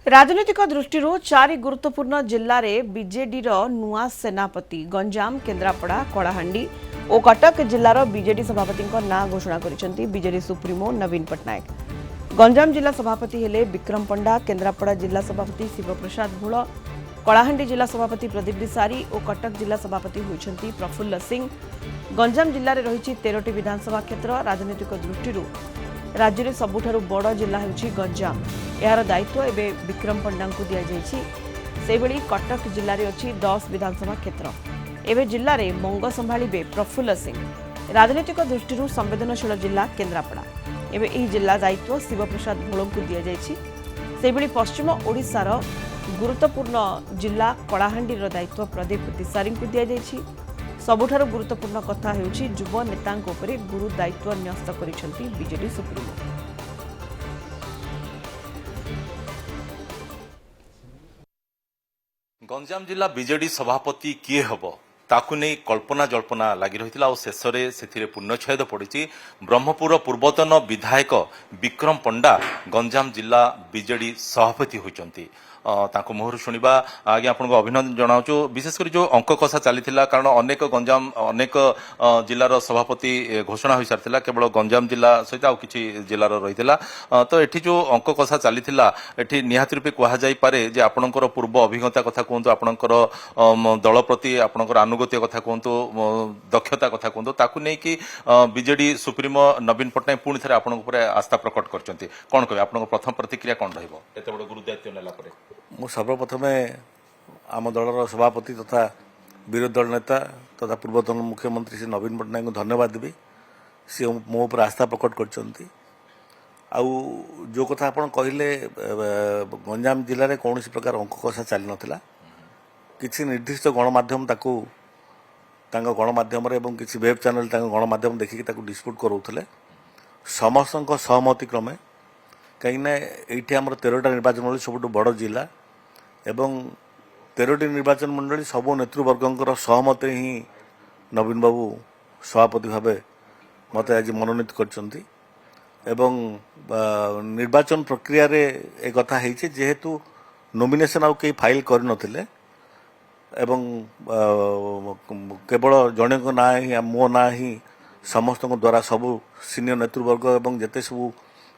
राजनीतिक दृष्टि चारि गुरुत्वपूर्ण जिल्ला रे बीजेडी नुआ सेनापति गंजाम केन्द्रापड़ा कलाहांडी और कटक जिल्लार बीजेडी सभापति ना घोषणा करिसेंती बीजेडी सुप्रीमो नवीन पट्टनायक। गंजाम जिला सभापति हेले विक्रम पंडा, केन्द्रापड़ा जिला सभापति शिवप्रसाद भूल, कलाहांडी जिला सभापति प्रदीप दिसारी और कटक जिला सभापति होइछंती प्रफुल्ल सिंह। गंजाम जिले में रही 13टी विधानसभा क्षेत्र। राजनीतिक दृष्टि राज्य में सबुठारु बड़ जिला होउछि गंजाम। यार दायित्व एवं विक्रम पंडा को दि जाइए। कटक जिले में अच्छी 10 विधानसभा क्षेत्र। एवं जिले में मंग संभाळिबे प्रफुल्ल सिंह। राजनीतिक दृष्टि संवेदनशील जिला केन्द्रापड़ा। एवं यह जिला दायित्व शिवप्रसाद भोल को दि जाइए। पश्चिम ओडिशार गुरुत्वपूर्ण जिला कलाहांडीर दायित्व प्रदीप तिसारी को दि जाइए। सबुठारु गुरुत्वपूर्ण कथा हेउछि युव नेतांक उपरे गुरु दायित्व न्यस्त करिसेंती बीजेडी सुप्रीमो। गंजाम जिला बीजेडी सभापति किए हब ताकु नहीं कल्पना जल्पना लगी रही और शेष में पूर्णछेद पड़ी। ब्रह्मपुर पूर्वतन विधायक विक्रम पंडा गंजाम जिला बीजेडी सभापति होती मुहर शुणा आगे आपको अभिनंदन जनाऊँ। विशेषकर जो अंक कषा चली कारण अनेक गंजाम अनेक जिलार सभापति घोषणा हो सारी केवल गंजाम जिला सहित आउ कि जिलार रही तो ये जो अंक कषा चली ये निहाती रूपे कहुपे जे आपणकर पूर्व अभिज्ञता कथा कहतु आपणकर दल प्रति आपणकर आनुगत्य कथा कहतु दक्षता कथा कहतु ताकू नहीं कि बीजेडी सुप्रीमो नवीन पट्टनायक पुणी थे आपण आस्था प्रकट करछंती कौन कहे आप प्रथम प्रतिक्रिया कौन रहिबो एते बड़ गुरु दायित्व नेला परे? मु सर्वप्रथमे आम दलर सभापति तथा विरोधी दल नेता तथा पूर्वतन मुख्यमंत्री श्री नवीन पट्टनायक को धन्यवाद देवी। सी मो पर आस्था प्रकट करछंती। आउ जो कथा आपन कहले गंजाम जिले में कौन प्रकार अंक कषा चली नाला किसी निर्दिष्ट गणमाध्यम ताकू गणमाध्यम एवं किसी वेब चैनल गणमाध्यम देखिकी डिस्प्यूट कराउथले समस्त सहमति क्रमे कहीं ये आम 13टा निर्वाचन मंडली सब बड़ जिला एवं 13टी निर्वाचन मंडली सब नेतृवर्गर सहमति ही नवीन बाबू सभापति भाव मत आज मनोनीत करछंती। एवं निर्वाचन प्रक्रिया रे एक कथा है जेहेतु नॉमिनेशन आउ कई फाइल कर नथिले एवं केवल जने को ना ही मो ना ही समस्त द्वारा सबू सीनियर नेतृवर्ग एवं जेते सबू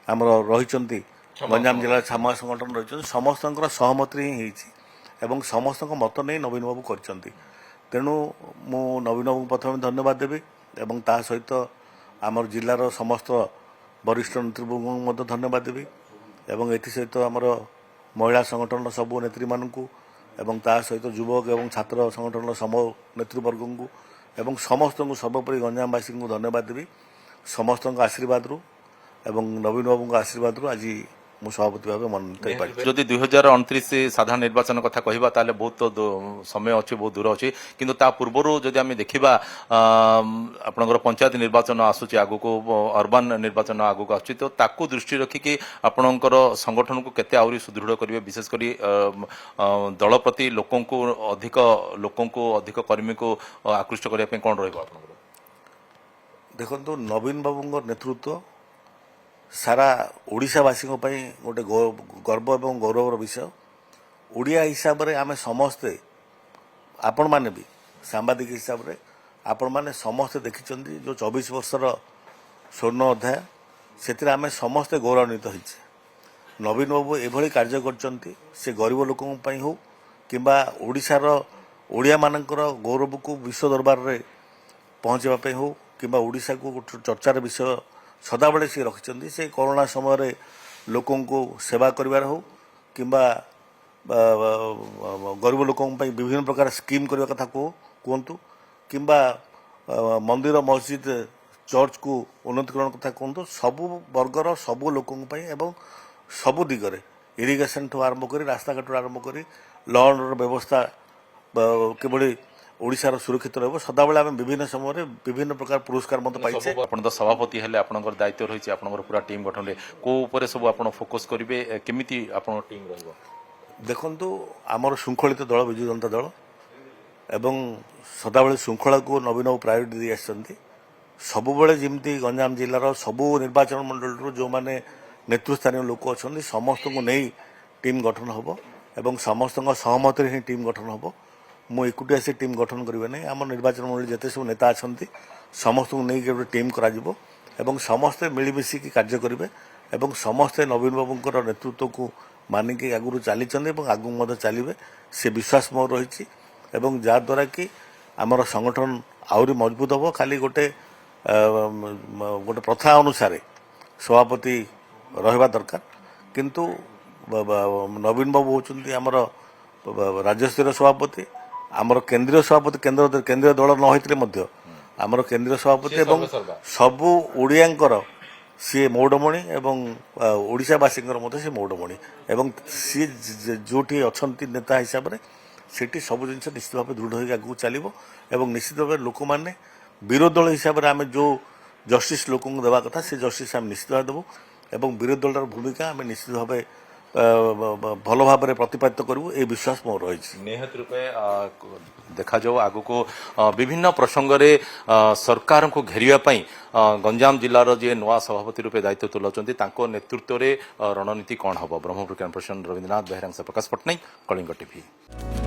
आमर रही गंजाम जिला सामाजिक संगठन रही समस्त सहमति ही एवं समस्त मत नहीं नवीन बाबू कर तेणु मु नवीन बाबू प्रथम धन्यवाद देवी एवं ता सहित आमर जिलार समस्त वरिष्ठ नेतृवर्ग धन्यवाद देवी एवं एथि सहित आमर महिला संगठन सबू नेत्री मानू एवं ता सहित युवक एवं छात्र संगठन सम नेतृवर्ग को एवं समस्त को सर्वोपरि गंजामवासी को धन्यवाद देवी समस्त आशीर्वाद रु एवं नवीन बाबू आशीर्वाद आज मु सभापति भाव मनोनीत पाई। जदि 2029 साधारण निर्वाचन कथा कहबा ताले बहुत समय अच्छी बहुत दूर अच्छी किंतु ता पूर्वर जदि आम देखा आपनकर पंचायत निर्वाचन आसूची आगु को अर्बन निर्वाचन आगु को आसूची तो ताकू दृष्टि रखिकी आपनकर संगठन को केते आउरी सुदृढ़ करिवे विशेषकर दल प्रति लोकों को अधिक कर्मी को आकृष्ट करने पे कौन रहिबो आपनकर? देखो नवीन बाबू नेतृत्व सारा ओडिशावासी गोटे गर्व एवं गौरवर विषय। ओडिया हिसाब से आम समस्ते आपण मैंने भी सांबादिक हिसाब से आपण मैंने समस्ते देखी जो 24 वर्षर स्वर्ण अध्याय से आम समस्ते गौरवान्वित होइछे। नवीन बाबू एभली कार्य करचंती से गरीब लोकों हो किंबा ओडिशार ओडिया मानकर गौरव को विश्व दरबार रे पहुँचापी हो किंबा ओडिशा को चर्चार विषय सदाबले सी रखिंट से कोरोना समय लोकों को सेवा करिवार हो किंबा गरीब लोकों विभिन्न प्रकार स्कीम करने कथा कहतु किंबा मंदिर मस्जिद चर्च को उन्नतिकरण कथा कहतु सबु वर्गर सबु लोकों एवं सबु दिगरे इरिगेशन ठू आरंभ कर रास्ताघाट आरंभ कर लॉ एंड ऑर्डर व्यवस्था किभली ओडिशार सुरक्षित रहिबो सदाबले आम विभिन्न समय विभिन्न प्रकार पुरस्कार मत पाइछे। आपण तो सभापति हेले आपनकर दायित्व रही आपनकर पूरा टीम गठन ले को ऊपर सब आपण फोकस करिवे केमिति आपण टीम रहबो? देखंतु आमर शृंखलित दल विजु जनता दल एवं सदाबले श्रृंखला को नवीन बाबू प्रायोरिटी दी आछंती। सबुबले जेमती गंजाम जिलार सबु निर्वाचन मंडल जो माने नेतृस्थानीय लोक अच्छा समस्त को नहीं टीम गठन हम एवं समस्त सहमत ही टीम गठन हम मु एकुटिया से टीम गठन करेंगे नहीं आम निर्वाचन मंडली जिते सब नेता अच्छा समस्त को नहीं गोटे टीम करा समस्ते मिलमिशिकी कार्य करेंगे एवं समस्ते नवीन बाबूर नेतृत्व को मानिक आगु चली आगू चलिए से विश्वास मोर रही जहाद्वारा कि आमर संगठन आहरी मजबूत हम खाली गोटे गोटे प्रथा अनुसार सभापति रहा दरकार किंतु नवीन बाबू होचुंती आमर राज्यस्तरीय सभापति आमर केंद्रीय सभापति केंद्रीय दल न होइतले मध्य आमर केंद्रीय सभापति एवं सबु ओडियांकर सी मौडमणि एवं ओडिशावासी सी मौडमणि एवं सी जोटी अच्छी नेता हिसाब से सेठी सब जिन निश्चित भाव दृढ़ हो आगे चलो एवं निश्चित भाव लोक मैंने विरोधी दल हिसाब से आम जो जस्टिस लोक देवा कथा से जस्टिस आम निश्चित भाव देवु एवं विरोधी दल भूमिका आम निश्चित भाव भल भाव में प्रतिपादित करूँ ये विश्वास मोर रही निहत रूपे देखा जाओ आगु को विभिन्न प्रसंग रे सरकार को घेरिया गंजाम जिलार जे नुआ सभापति रूपे दायित्व तुलाउछन्ती तांको नेतृत्व रे रणनीति कौन हम ब्रह्मपुर कैंपस रविन्द्रनाथ बेहरा प्रकाश पट्टनायक कलिंग टीवी।